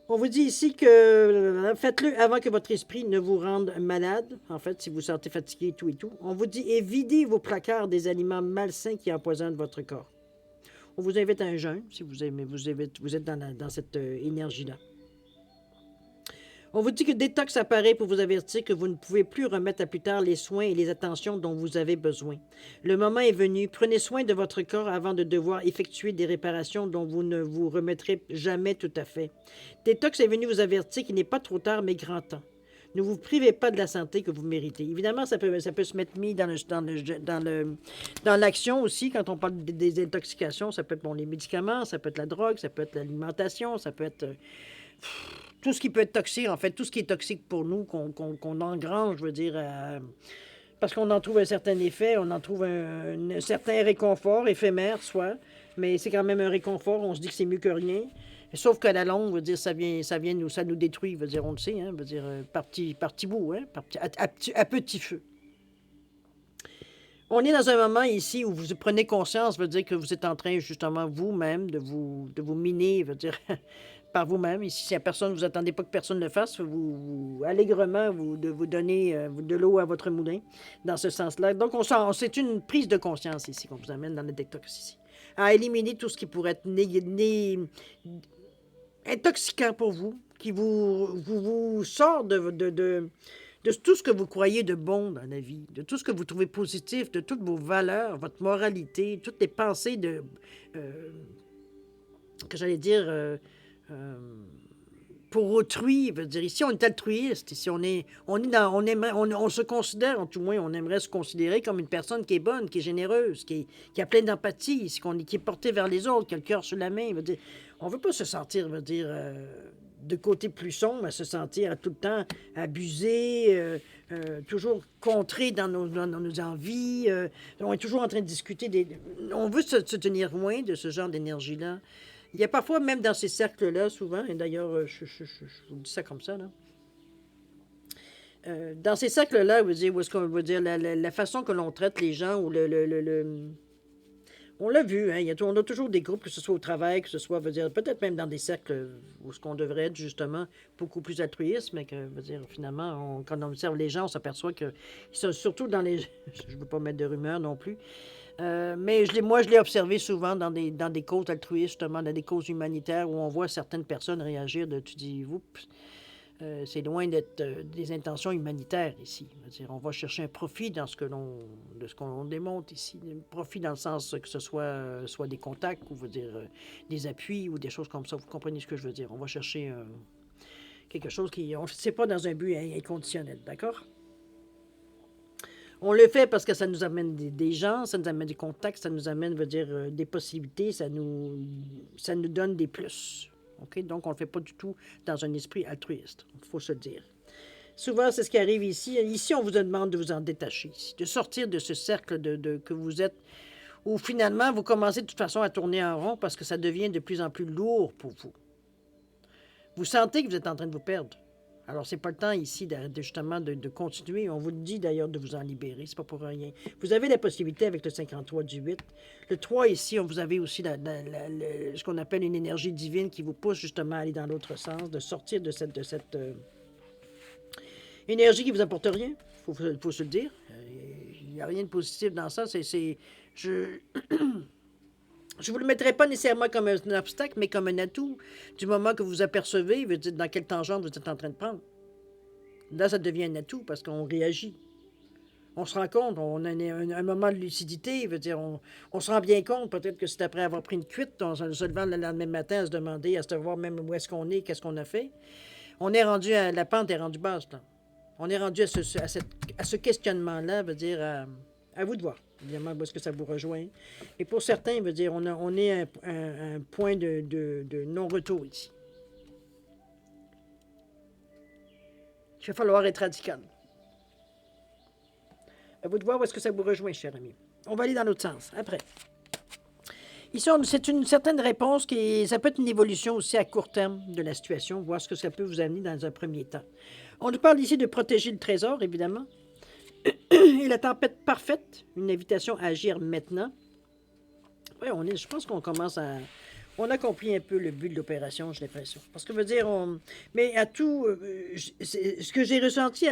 On vous dit ici que faites-le avant que votre esprit ne vous rende malade. En fait, si vous sentez fatigué et tout. On vous dit et videz vos placards des aliments malsains qui empoisonnent votre corps. On vous invite à un jeûne, si vous êtes dans cette énergie-là. On vous dit que détox apparaît pour vous avertir que vous ne pouvez plus remettre à plus tard les soins et les attentions dont vous avez besoin. Le moment est venu. Prenez soin de votre corps avant de devoir effectuer des réparations dont vous ne vous remettrez jamais tout à fait. Détox est venu vous avertir qu'il n'est pas trop tard, mais grand temps. Ne vous privez pas de la santé que vous méritez. Évidemment, ça peut se mettre mis dans l'action aussi, quand on parle des intoxications. Ça peut être bon, les médicaments, ça peut être la drogue, ça peut être l'alimentation, ça peut être tout ce qui peut être toxique, en fait, tout ce qui est toxique pour nous, qu'on engrange, je veux dire, parce qu'on en trouve un certain effet, on en trouve un certain réconfort, éphémère, soit, mais c'est quand même un réconfort, on se dit que c'est mieux que rien. Sauf qu'à la longue, veut dire, ça nous détruit, veut dire, on le sait, hein, veut dire, par petits bouts, hein, à petit feu. On est dans un moment ici où vous prenez conscience, veut dire que vous êtes en train, justement, vous-même, de vous miner, veut dire, par vous-même. Ici, si personne, vous attendez pas que personne le fasse, allègrement, de vous donner de l'eau à votre moulin, dans ce sens-là. Donc, c'est une prise de conscience ici qu'on vous amène dans le détox ici. À éliminer tout ce qui pourrait être intoxicant pour vous, qui vous sort de tout ce que vous croyez de bon dans la vie, de tout ce que vous trouvez positif, de toutes vos valeurs, votre moralité, toutes les pensées que j'allais dire, pour autrui. Veut dire, ici, on est altruiste. Ici, on se considère, en tout moins, on aimerait se considérer comme une personne qui est bonne, qui est généreuse, qui a plein d'empathie, qui est portée vers les autres, qui a le cœur sur la main. Veut dire, on ne veut pas se sentir, de côté plus sombre, à se sentir tout le temps abusé, toujours contré dans nos envies. On est toujours en train de discuter. On veut se tenir loin de ce genre d'énergie-là. Il y a parfois, même dans ces cercles-là, souvent, et d'ailleurs, je vous dis ça comme ça, là. Dans ces cercles-là, où est-ce qu'on veut dire, la façon que l'on traite les gens, ou on l'a vu, hein, on a toujours des groupes, que ce soit au travail, que ce soit, veut dire, peut-être même dans des cercles où ce qu'on devrait être, justement, beaucoup plus altruiste, mais que, veut dire, finalement, quand on observe les gens, on s'aperçoit qu'ils sont surtout dans les... Je ne veux pas mettre de rumeurs non plus. Mais moi, je l'ai observé souvent dans des causes altruistes, justement, dans des causes humanitaires, où on voit certaines personnes réagir tu dis, oups, c'est loin d'être des intentions humanitaires ici. On va chercher un profit de ce qu'on démontre ici. Un profit dans le sens que ce soit des contacts, ou des appuis, ou des choses comme ça. Vous comprenez ce que je veux dire? On va chercher quelque chose c'est pas dans un but inconditionnel, d'accord? On le fait parce que ça nous amène des gens, ça nous amène des contacts, ça nous amène, des possibilités, ça nous donne des plus. Okay? Donc, on ne le fait pas du tout dans un esprit altruiste, il faut se le dire. Souvent, c'est ce qui arrive ici. Ici, on vous demande de vous en détacher, de sortir de ce cercle que vous êtes, où finalement, vous commencez de toute façon à tourner en rond parce que ça devient de plus en plus lourd pour vous. Vous sentez que vous êtes en train de vous perdre. Alors, c'est pas le temps ici justement de continuer. On vous dit d'ailleurs de vous en libérer, c'est pas pour rien. Vous avez la possibilité avec le 53 du 8. Le 3 ici, vous avez aussi ce qu'on appelle une énergie divine qui vous pousse justement à aller dans l'autre sens, de sortir de cette énergie qui vous apporte rien. Faut se le dire. Il n'y a rien de positif dans ça. Je ne vous le mettrai pas nécessairement comme un obstacle, mais comme un atout. Du moment que vous apercevez, vous dites dans quelle tangente vous êtes en train de prendre. Là, ça devient un atout parce qu'on réagit. On se rend compte, on a un moment de lucidité, on se rend bien compte, peut-être que c'est après avoir pris une cuite, on se levant le lendemain matin à se demander, à se voir même où est-ce qu'on est, qu'est-ce qu'on a fait. La pente est rendue basse, là. On est rendu à ce questionnement-là, à vous de voir, évidemment, où est-ce que ça vous rejoint. Et pour certains, on est à un point de non-retour ici. Il va falloir être radical. À vous de voir où est-ce que ça vous rejoint, cher ami. On va aller dans l'autre sens, après. Ici, c'est une certaine réponse ça peut être une évolution aussi à court terme de la situation, voir ce que ça peut vous amener dans un premier temps. On nous parle ici de protéger le trésor, évidemment. Et la tempête parfaite, une invitation à agir maintenant. Oui, je pense qu'on commence à... On a compris un peu le but de l'opération, j'ai l'impression. Parce que mais à tout... ce que j'ai ressenti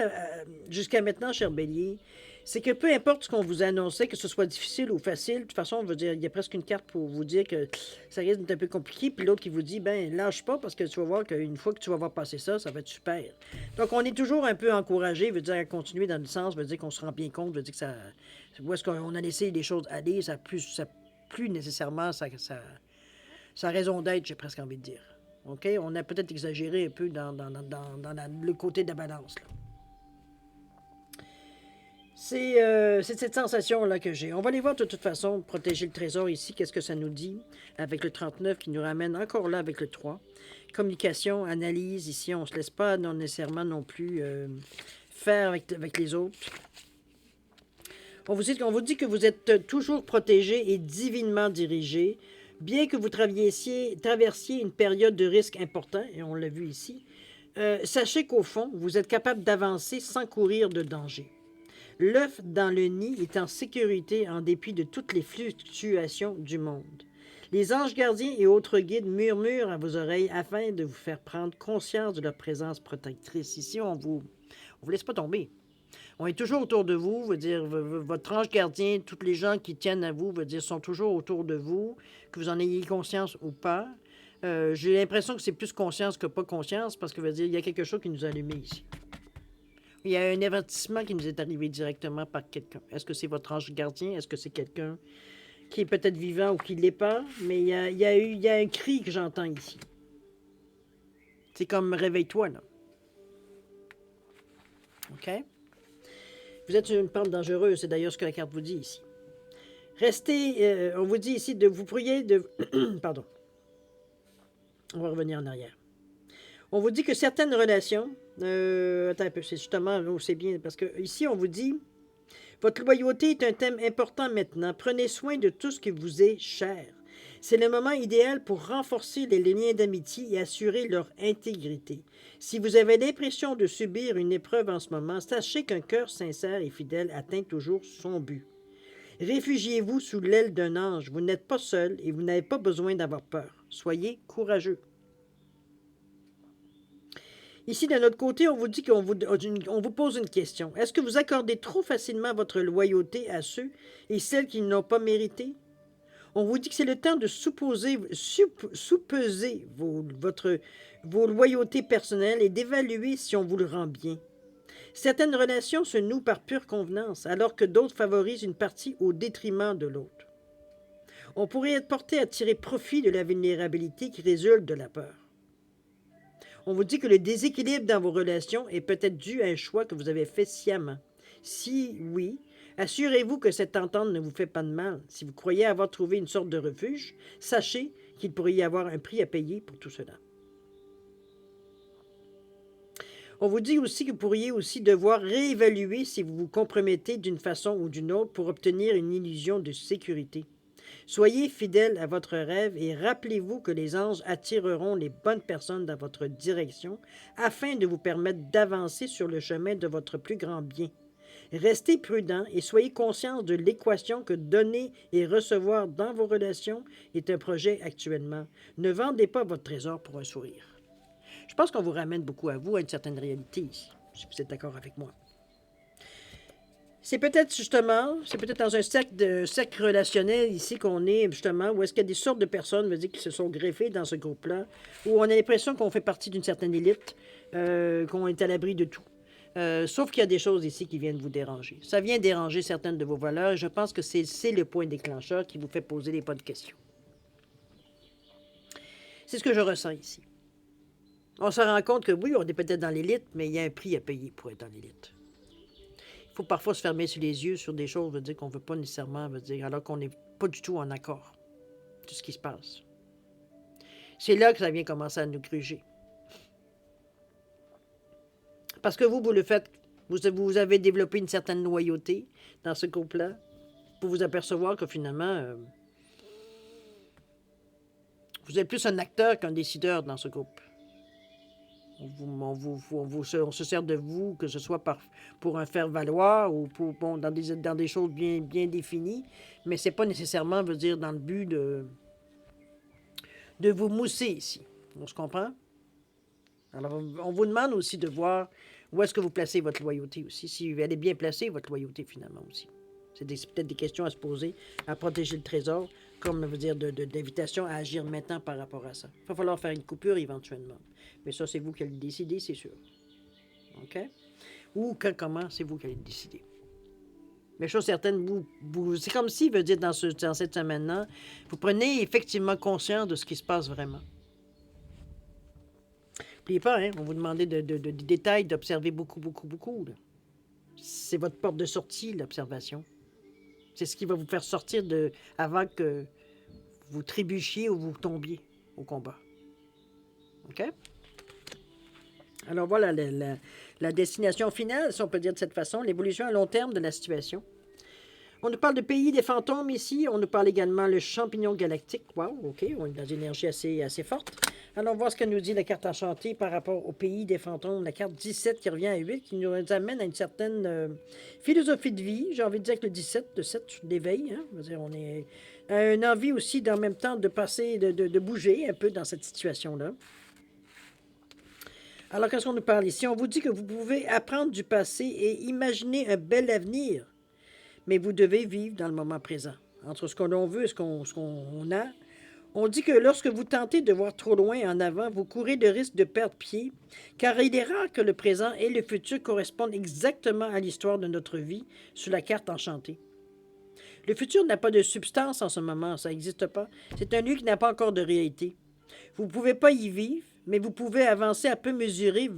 jusqu'à maintenant, cher Bélier, c'est que peu importe ce qu'on vous annonçait, que ce soit difficile ou facile, de toute façon, il y a presque une carte pour vous dire que ça risque d'être un peu compliqué, puis l'autre qui vous dit, lâche pas, parce que tu vas voir qu'une fois que tu vas voir passer ça, ça va être super. Donc, on est toujours un peu encouragé, à continuer dans le sens, qu'on se rend bien compte, que ça... Où est-ce qu'on a laissé les choses aller, ça plus nécessairement sa raison d'être, j'ai presque envie de dire. OK? On a peut-être exagéré un peu dans le côté de la balance, là. C'est cette sensation-là que j'ai. On va aller voir de toute façon, protéger le trésor ici, qu'est-ce que ça nous dit avec le 39 qui nous ramène encore là avec le 3. Communication, analyse, ici on ne se laisse pas non nécessairement non plus faire avec les autres. On vous dit que vous êtes toujours protégé et divinement dirigé, bien que vous traversiez une période de risque important, et on l'a vu ici. Sachez qu'au fond, vous êtes capable d'avancer sans courir de danger. L'œuf dans le nid est en sécurité en dépit de toutes les fluctuations du monde. Les anges gardiens et autres guides murmurent à vos oreilles afin de vous faire prendre conscience de leur présence protectrice. Ici, on vous laisse pas tomber. On est toujours autour de vous, veut dire votre ange gardien, tous les gens qui tiennent à vous, veut dire sont toujours autour de vous, que vous en ayez conscience ou pas. J'ai l'impression que c'est plus conscience que pas conscience parce que veut dire il y a quelque chose qui nous a allumé ici. Il y a un avertissement qui nous est arrivé directement par quelqu'un. Est-ce que c'est votre ange gardien? Est-ce que c'est quelqu'un qui est peut-être vivant ou qui ne l'est pas? Mais il y a un cri que j'entends ici. C'est comme réveille-toi, là. OK? Vous êtes sur une pente dangereuse, c'est d'ailleurs ce que la carte vous dit ici. Restez, on vous dit ici de vous prier de... Pardon. On va revenir en arrière. On vous dit que certaines relations... attends un peu, c'est justement, c'est bien, parce que ici, on vous dit, votre loyauté est un thème important maintenant. Prenez soin de tout ce qui vous est cher. C'est le moment idéal pour renforcer les liens d'amitié et assurer leur intégrité. Si vous avez l'impression de subir une épreuve en ce moment, sachez qu'un cœur sincère et fidèle atteint toujours son but. Réfugiez-vous sous l'aile d'un ange. Vous n'êtes pas seul et vous n'avez pas besoin d'avoir peur. Soyez courageux. Ici, de notre côté, on vous dit on vous pose une question. Est-ce que vous accordez trop facilement votre loyauté à ceux et celles qui ne l'ont pas mérité? On vous dit que c'est le temps de soupeser vos loyautés personnelles et d'évaluer si on vous le rend bien. Certaines relations se nouent par pure convenance, alors que d'autres favorisent une partie au détriment de l'autre. On pourrait être porté à tirer profit de la vulnérabilité qui résulte de la peur. On vous dit que le déséquilibre dans vos relations est peut-être dû à un choix que vous avez fait sciemment. Si oui, assurez-vous que cette entente ne vous fait pas de mal. Si vous croyez avoir trouvé une sorte de refuge, sachez qu'il pourrait y avoir un prix à payer pour tout cela. On vous dit aussi que vous pourriez aussi devoir réévaluer si vous vous compromettez d'une façon ou d'une autre pour obtenir une illusion de sécurité. Soyez fidèle à votre rêve et rappelez-vous que les anges attireront les bonnes personnes dans votre direction afin de vous permettre d'avancer sur le chemin de votre plus grand bien. Restez prudent et soyez conscient de l'équation que donner et recevoir dans vos relations est un projet actuellement. Ne vendez pas votre trésor pour un sourire. Je pense qu'on vous ramène beaucoup à vous, à une certaine réalité ici, si vous êtes d'accord avec moi. C'est peut-être dans un cercle relationnel ici qu'on est justement, où est-ce qu'il y a des sortes de personnes, veut dire, qui se sont greffées dans ce groupe-là, où on a l'impression qu'on fait partie d'une certaine élite, qu'on est à l'abri de tout. Sauf qu'il y a des choses ici qui viennent vous déranger. Ça vient déranger certaines de vos valeurs, et je pense que c'est le point déclencheur qui vous fait poser les bonnes questions. C'est ce que je ressens ici. On se rend compte que oui, on est peut-être dans l'élite, mais il y a un prix à payer pour être dans l'élite. Il faut parfois se fermer sur les yeux sur des choses, veut dire qu'on ne veut pas nécessairement, veut dire, alors qu'on n'est pas du tout en accord de tout ce qui se passe. C'est là que ça vient commencer à nous gruger. Parce que vous le faites, vous avez développé une certaine loyauté dans ce groupe-là, pour vous apercevoir que finalement, vous êtes plus un acteur qu'un décideur dans ce groupe. On se sert de vous, que ce soit pour un faire-valoir ou dans des choses bien, bien définies, mais ce n'est pas nécessairement, veut dire, dans le but de vous mousser ici. On se comprend? Alors, on vous demande aussi de voir où est-ce que vous placez votre loyauté aussi, si elle est bien placée, votre loyauté finalement aussi. C'est peut-être des questions à se poser, à protéger le trésor, comme veut dire d'invitation à agir maintenant par rapport à ça. Il va falloir faire une coupure éventuellement. Mais ça, c'est vous qui allez le décider, c'est sûr. OK? Ou comment, c'est vous qui allez le décider. Mais chose certaine, c'est comme si, veut dire, dans cette semaine-là, vous prenez effectivement conscience de ce qui se passe vraiment. N'oubliez pas, hein, on vous demandait des détails, d'observer beaucoup, beaucoup, beaucoup. Là. C'est votre porte de sortie, l'observation. C'est ce qui va vous faire sortir avant que vous trébuchiez ou vous tombiez au combat. OK? Alors voilà la destination finale, si on peut dire de cette façon, l'évolution à long terme de la situation. On nous parle de pays des fantômes ici. On nous parle également le champignon galactique. Wow, OK, on est dans une énergie assez forte. Allons voir ce que nous dit la carte enchantée par rapport au pays des fantômes. La carte 17 qui revient à 8, qui nous amène à une certaine philosophie de vie. J'ai envie de dire que le 17, le 7 d'éveil. Hein? On est une envie aussi d'en même temps de passer, de bouger un peu dans cette situation-là. Alors, qu'est-ce qu'on nous parle ici? On vous dit que vous pouvez apprendre du passé et imaginer un bel avenir. Mais vous devez vivre dans le moment présent. Entre ce que l'on veut et ce qu'on a, on dit que lorsque vous tentez de voir trop loin en avant, vous courez le risque de perdre pied, car il est rare que le présent et le futur correspondent exactement à l'histoire de notre vie sur la carte enchantée. Le futur n'a pas de substance en ce moment, ça n'existe pas. C'est un lieu qui n'a pas encore de réalité. Vous ne pouvez pas y vivre, mais vous pouvez avancer à pas mesurer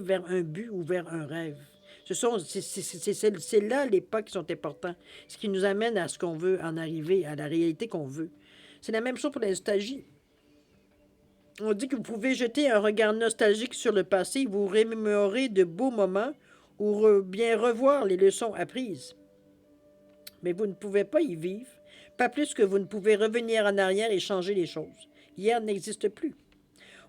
vers un but ou vers un rêve. C'est là les pas qui sont importants, ce qui nous amène à ce qu'on veut en arriver, à la réalité qu'on veut. C'est la même chose pour la nostalgie. On dit que vous pouvez jeter un regard nostalgique sur le passé, vous remémorer de beaux moments ou bien revoir les leçons apprises. Mais vous ne pouvez pas y vivre, pas plus que vous ne pouvez revenir en arrière et changer les choses. Hier n'existe plus.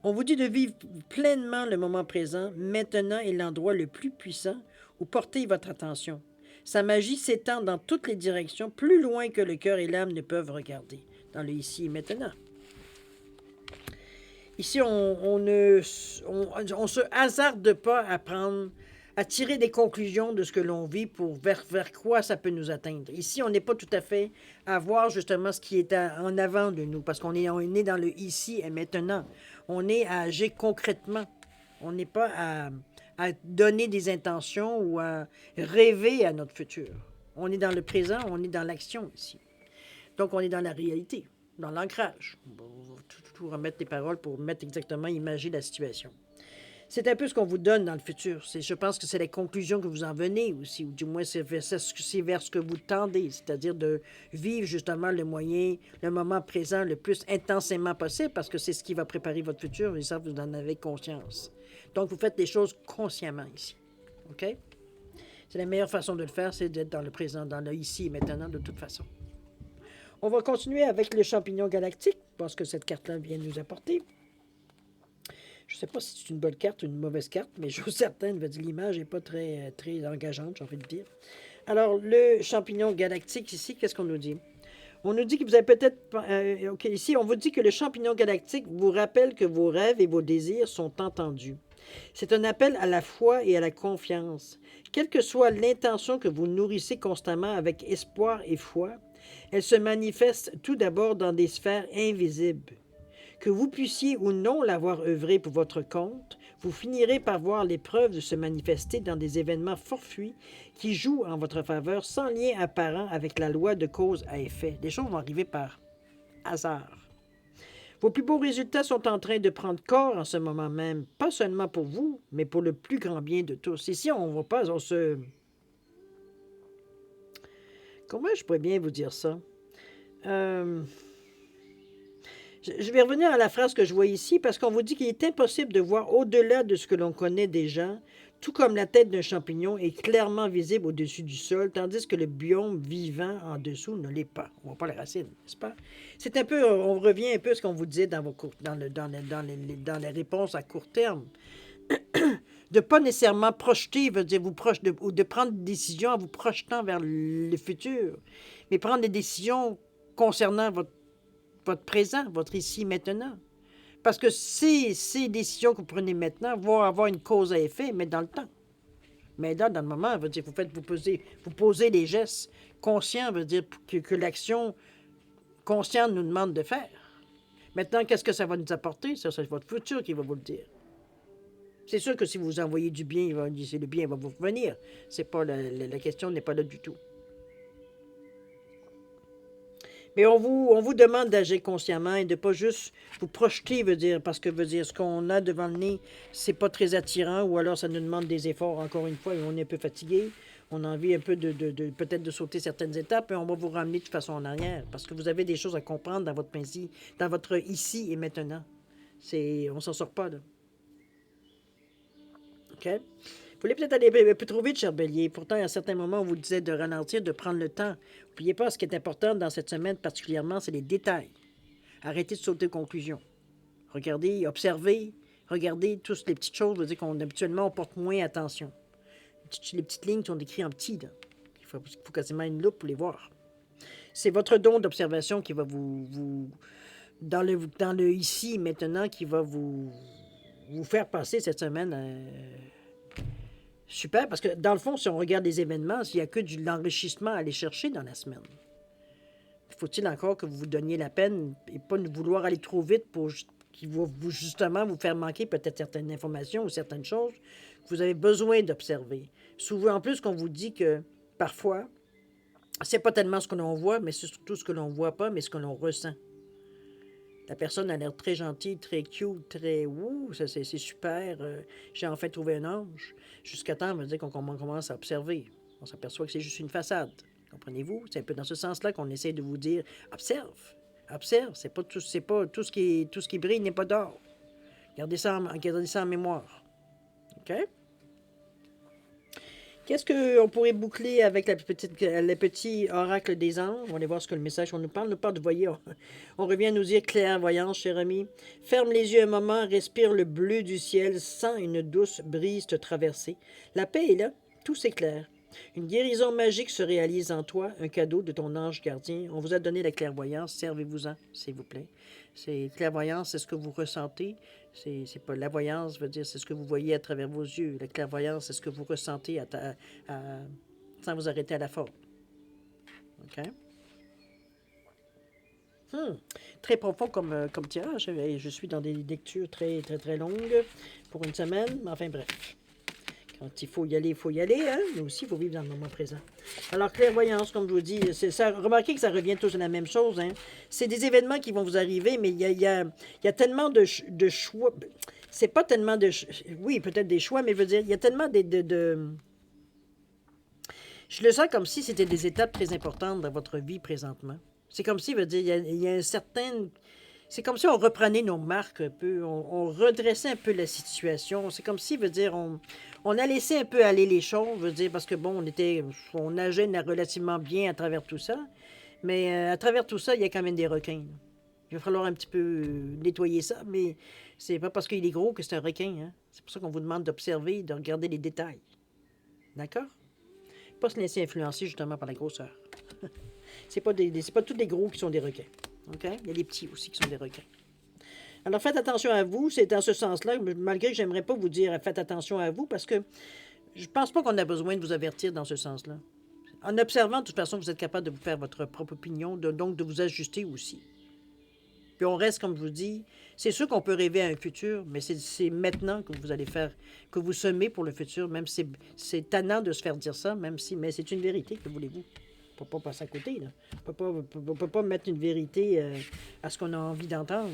On vous dit de vivre pleinement le moment présent. Maintenant est l'endroit le plus puissant où portez votre attention. Sa magie s'étend dans toutes les directions, plus loin que le cœur et l'âme ne peuvent regarder, dans le ici et maintenant. Ici, on se hasarde pas à tirer des conclusions de ce que l'on vit pour vers quoi ça peut nous atteindre. Ici, on n'est pas tout à fait à voir justement ce qui est en avant de nous, parce qu'on est dans le ici et maintenant. On est à agir concrètement. On n'est pas à donner des intentions ou à rêver à notre futur. On est dans le présent, on est dans l'action ici. Donc, on est dans la réalité, dans l'ancrage. On va tout remettre les paroles pour mettre exactement, imaginer la situation. C'est un peu ce qu'on vous donne dans le futur. Je pense que c'est la conclusion que vous en venez aussi, ou du moins c'est vers ce que vous tendez, c'est-à-dire de vivre justement le moment présent le plus intensément possible, parce que c'est ce qui va préparer votre futur, et ça, vous en avez conscience. Donc, vous faites les choses consciemment ici. OK? C'est la meilleure façon de le faire, c'est d'être dans le présent, dans le ici et maintenant, de toute façon. On va continuer avec le champignon galactique, parce que cette carte-là vient nous apporter. Je ne sais pas si c'est une bonne carte ou une mauvaise carte, mais je suis certaine que l'image n'est pas très engageante, j'ai envie de dire. Alors, le champignon galactique, ici, qu'est-ce qu'on nous dit? On nous dit que vous avez peut-être... OK, ici, on vous dit que le champignon galactique vous rappelle que vos rêves et vos désirs sont entendus. C'est un appel à la foi et à la confiance. Quelle que soit l'intention que vous nourrissez constamment avec espoir et foi, elle se manifeste tout d'abord dans des sphères invisibles. Que vous puissiez ou non l'avoir œuvré pour votre compte, vous finirez par voir les preuves de se manifester dans des événements fortuits qui jouent en votre faveur sans lien apparent avec la loi de cause à effet. Les choses vont arriver par hasard. Vos plus beaux résultats sont en train de prendre corps en ce moment même, pas seulement pour vous, mais pour le plus grand bien de tous. Ici, on se... Comment je pourrais bien vous dire ça? Je vais revenir à la phrase que je vois ici, parce qu'on vous dit qu'il est impossible de voir au-delà de ce que l'on connaît déjà, tout comme la tête d'un champignon est clairement visible au-dessus du sol, tandis que le biome vivant en dessous ne l'est pas. On ne voit pas les racines, n'est-ce pas? C'est un peu, on revient un peu à ce qu'on vous disait dans les réponses à court terme. De ne pas nécessairement projeter, veut dire ou de prendre des décisions en vous projetant vers le futur, mais prendre des décisions concernant votre présent, votre ici et maintenant. Parce que ces décisions que vous prenez maintenant vont avoir une cause à effet, mais dans le temps. Mais dans le moment, veut dire vous posez les gestes conscients, veut dire que l'action consciente nous demande de faire. Maintenant, qu'est-ce que ça va nous apporter? Ça, c'est votre futur qui va vous le dire. C'est sûr que si vous envoyez du bien, le bien va vous revenir. C'est pas la question n'est pas là du tout. Mais on vous demande d'agir consciemment et de pas juste vous projeter, veut dire, parce que veut dire ce qu'on a devant le nez, c'est pas très attirant, ou alors ça nous demande des efforts, encore une fois, et on est un peu fatigué. On a envie un peu peut-être de sauter certaines étapes, et on va vous ramener de toute façon en arrière, parce que vous avez des choses à comprendre dans votre ici et maintenant. On s'en sort pas, là. OK? Vous voulez peut-être aller un peu trop vite, cher Bélier. Pourtant, à un certain moment, on vous disait de ralentir, de prendre le temps. N'oubliez pas, ce qui est important dans cette semaine particulièrement, c'est les détails. Arrêtez de sauter aux conclusions. Regardez, observez, regardez toutes les petites choses, veut dire qu'on habituellement on porte moins attention. Les petites lignes sont écrites en petit, là. Il faut quasiment une loupe pour les voir. C'est votre don d'observation qui va dans le ici et maintenant, qui va vous faire passer cette semaine super, parce que dans le fond, si on regarde les événements, il n'y a que de l'enrichissement à aller chercher dans la semaine. Faut-il encore que vous vous donniez la peine et pas vouloir aller trop vite pour qui va justement vous faire manquer peut-être certaines informations ou certaines choses que vous avez besoin d'observer. Souvent, en plus, qu'on vous dit que parfois, c'est pas tellement ce que l'on voit, mais c'est surtout ce que l'on voit pas, mais ce que l'on ressent. La personne a l'air très gentille, très cute, très ouh, ça c'est super. J'ai enfin trouvé un ange. Jusqu'à temps, on va dire qu'on commence à observer. On s'aperçoit que c'est juste une façade. Comprenez-vous? C'est un peu dans ce sens-là qu'on essaie de vous dire observe, observe. C'est pas tout ce qui brille n'est pas d'or. Gardez ça en mémoire. OK? Qu'est-ce qu'on pourrait boucler avec le petit oracle des anges? On va aller voir ce que le message qu'on nous parle. Nous parle de, voyez, on revient à nous dire clairvoyance, cher ami. Ferme les yeux un moment, respire le bleu du ciel, sens une douce brise te traverser. La paix est là, tout s'éclaire. Une guérison magique se réalise en toi, un cadeau de ton ange gardien. On vous a donné la clairvoyance, servez-vous-en, s'il vous plaît. C'est clairvoyance, c'est ce que vous ressentez. C'est pas la voyance, veut dire c'est ce que vous voyez à travers vos yeux. La clairvoyance, c'est ce que vous ressentez sans vous arrêter à la forme. OK? Très profond comme tirage. Je suis dans des lectures très, très, très longues pour une semaine. Enfin, bref. Quand il faut y aller, hein? Mais aussi, il faut vivre dans le moment présent. Alors, clairvoyance, comme je vous dis, remarquez que ça revient tous à la même chose. Hein? C'est des événements qui vont vous arriver, mais il y a tellement de choix. C'est pas tellement oui, peut-être des choix, mais je veux dire, il y a tellement je le sens comme si c'était des étapes très importantes dans votre vie présentement. C'est comme si, veut dire, il y a un certain... C'est comme si on reprenait nos marques un peu, on redressait un peu la situation. C'est comme si, veut dire, on a laissé un peu aller les choses, veut dire, parce que bon, on nageait relativement bien à travers tout ça. Mais à travers tout ça, il y a quand même des requins. Il va falloir un petit peu nettoyer ça, mais c'est pas parce qu'il est gros que c'est un requin. Hein? C'est pour ça qu'on vous demande d'observer, de regarder les détails. D'accord? Pas se laisser influencer justement par la grosseur. C'est pas tous les gros qui sont des requins. OK? Il y a des petits aussi qui sont des requins. Alors, faites attention à vous. C'est dans ce sens-là, malgré que j'aimerais pas vous dire faites attention à vous, parce que je pense pas qu'on a besoin de vous avertir dans ce sens-là. En observant, de toute façon, vous êtes capable de vous faire votre propre opinion, donc de vous ajuster aussi. Puis on reste, comme je vous dis, c'est sûr qu'on peut rêver à un futur, mais c'est maintenant que vous allez faire, que vous semez pour le futur, même si c'est tannant de se faire dire ça, mais c'est une vérité, que voulez-vous? On ne peut pas passer à côté, là. On ne peut pas mettre une vérité à ce qu'on a envie d'entendre.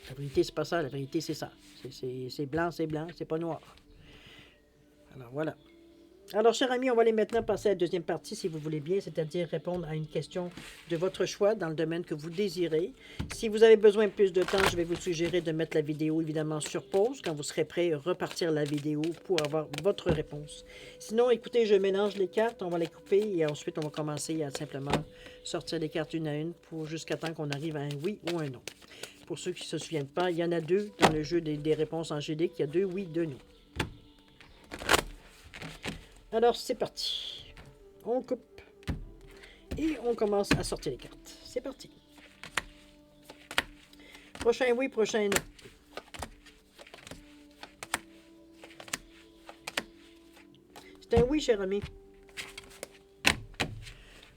La vérité, c'est pas ça. La vérité, c'est ça. C'est blanc, c'est pas noir. Alors, voilà. Alors, chers amis, on va aller maintenant passer à la deuxième partie, si vous voulez bien, c'est-à-dire répondre à une question de votre choix dans le domaine que vous désirez. Si vous avez besoin de plus de temps, je vais vous suggérer de mettre la vidéo, évidemment, sur pause. Quand vous serez prêt, repartir la vidéo pour avoir votre réponse. Sinon, écoutez, je mélange les cartes, on va les couper et ensuite, on va commencer à simplement sortir les cartes une à une jusqu'à temps qu'on arrive à un oui ou un non. Pour ceux qui ne se souviennent pas, il y en a deux dans le jeu des réponses angéliques. Il y a 2 oui, 2 non. Alors, c'est parti. On coupe. Et on commence à sortir les cartes. C'est parti. Prochain oui, prochain non. C'est un oui, cher ami.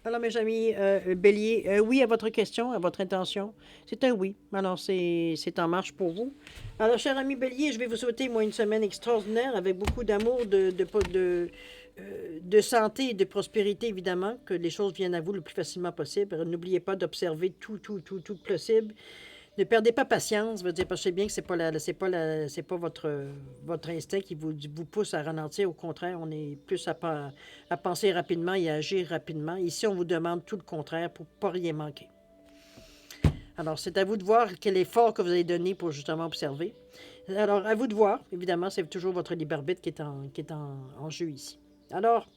Alors, mes amis, Bélier, oui à votre question, à votre intention. C'est un oui. Alors, c'est en marche pour vous. Alors, cher ami Bélier, je vais vous souhaiter, moi, une semaine extraordinaire avec beaucoup d'amour, de santé et de prospérité, évidemment, que les choses viennent à vous le plus facilement possible. N'oubliez pas d'observer tout possible. Ne perdez pas patience, veut dire, parce que je sais bien que c'est pas votre instinct qui vous pousse à ralentir. Au contraire, on est plus à penser rapidement et à agir rapidement. Ici, on vous demande tout le contraire pour pas rien manquer. Alors, c'est à vous de voir quel effort que vous allez donner pour justement observer. Alors, à vous de voir. Évidemment, c'est toujours votre libre arbitre qui est en jeu ici. Alors,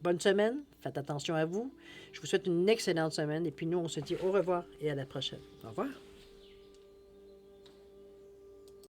bonne semaine. Faites attention à vous. Je vous souhaite une excellente semaine. Et puis nous, on se dit au revoir et à la prochaine. Au revoir.